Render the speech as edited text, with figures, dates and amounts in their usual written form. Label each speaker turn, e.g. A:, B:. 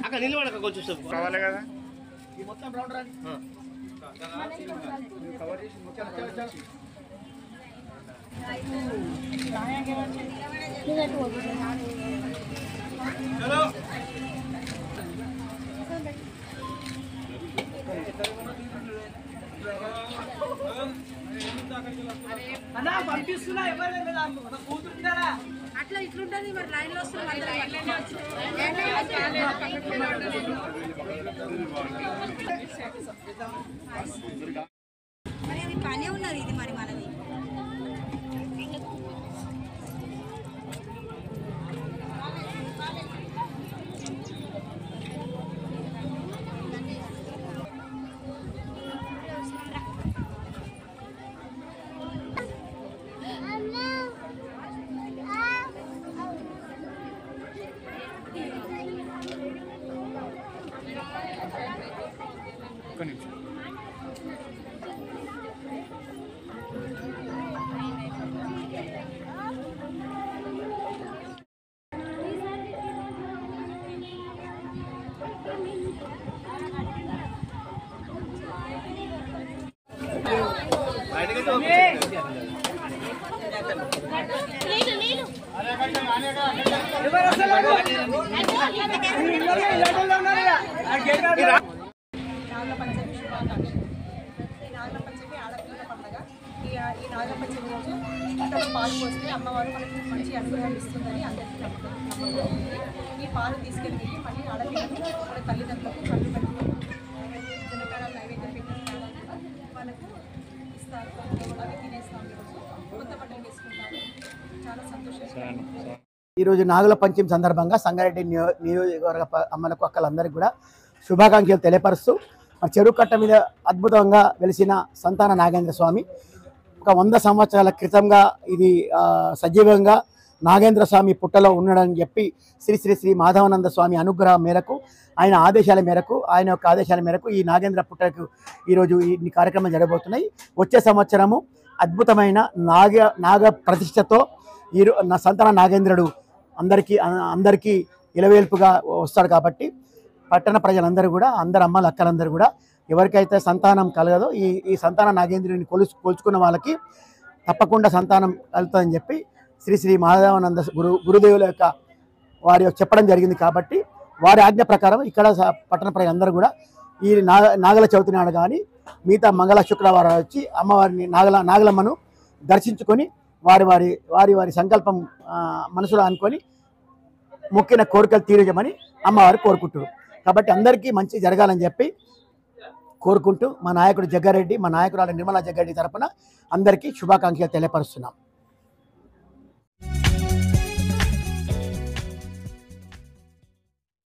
A: అక్కడ నిలబడక కొంచెం సేపు కావాలి కదా మొత్తం రౌండ్ రండి కవర్ చేసి మొత్తం హలో అన్నా పంపిస్తున్నా ఎవరైనా నాకు మన కూతురుంటారా అట్లా ఇట్లుంటది మరి లైన్ లో వస్తుంది మరి అది పనే ఉన్నది ఇది మరి మనది పాలు పోస్తే అమ్మవారు మనకి మంచి అనుగ్రహం ఇస్తుందని అందరికీ నమ్మకం. ఈ పాలు తీసుకెళ్ళి మళ్ళీ ఆడపిల్లలు మన తల్లిదండ్రులకు కళ్ళు కట్టుకుని జనకారాలు నైవేద్యం పెట్టిన వాళ్ళకు ఇస్తారు. అవి తినేస్తాం. కొత్త బట్టలు వేసుకుంటారు. చాలా సంతోషంగా.
B: ఈరోజు నాగుల పంచమి సందర్భంగా సంగారెడ్డి నియోజకవర్గ అమ్మలకు అక్కలందరికీ కూడా శుభాకాంక్షలు తెలియపరుస్తూ చెరువు కట్ట మీద అద్భుతంగా వెలిసిన సంతాన నాగేంద్ర స్వామి ఒక 100 సంవత్సరాల క్రితంగా ఇది సజీవంగా నాగేంద్ర స్వామి పుట్టలో ఉన్నాడని చెప్పి శ్రీ శ్రీ శ్రీ మాధవానంద స్వామి అనుగ్రహం మేరకు ఆయన యొక్క ఆదేశాల మేరకు ఈ నాగేంద్ర పుట్టకు ఈరోజు ఈ కార్యక్రమాలు జరగబోతున్నాయి. వచ్చే సంవత్సరము అద్భుతమైన నాగ ప్రతిష్టతో నా సంతాన నాగేంద్రుడు అందరికీ ఇలవేల్పుగా వస్తాడు. కాబట్టి పట్టణ ప్రజలందరూ కూడా అందరు అమ్మలు అక్కలందరూ కూడా ఎవరికైతే సంతానం కలగదో ఈ సంతాన నాగేంద్రుని కొలుచుకున్న వాళ్ళకి తప్పకుండా సంతానం కలుగుతుందని చెప్పి శ్రీ శ్రీ మాధవానంద గురుదేవుల యొక్క వారి చెప్పడం జరిగింది. కాబట్టి వారి ఆజ్ఞ ప్రకారం ఇక్కడ పట్టణ ప్రజలందరూ కూడా ఈ నాగల చవితి నాడు కానీ మిగతా మంగళ శుక్రవారం వచ్చి అమ్మవారిని నాగలమ్మను దర్శించుకొని వారి సంకల్పం మనసులో అనుకొని మొక్కిన కోరికలు తీర్చమని అమ్మవారు కోరుకుంటున్నారు. కాబట్టి అందరికీ మంచి జరగాలని చెప్పి కోరుకుంటూ మా నాయకుడు జగ్గారెడ్డి, మా నాయకురాలు నిర్మలా జగ్గారెడ్డి తరపున అందరికీ శుభాకాంక్షలు తెలియపరుస్తున్నాం.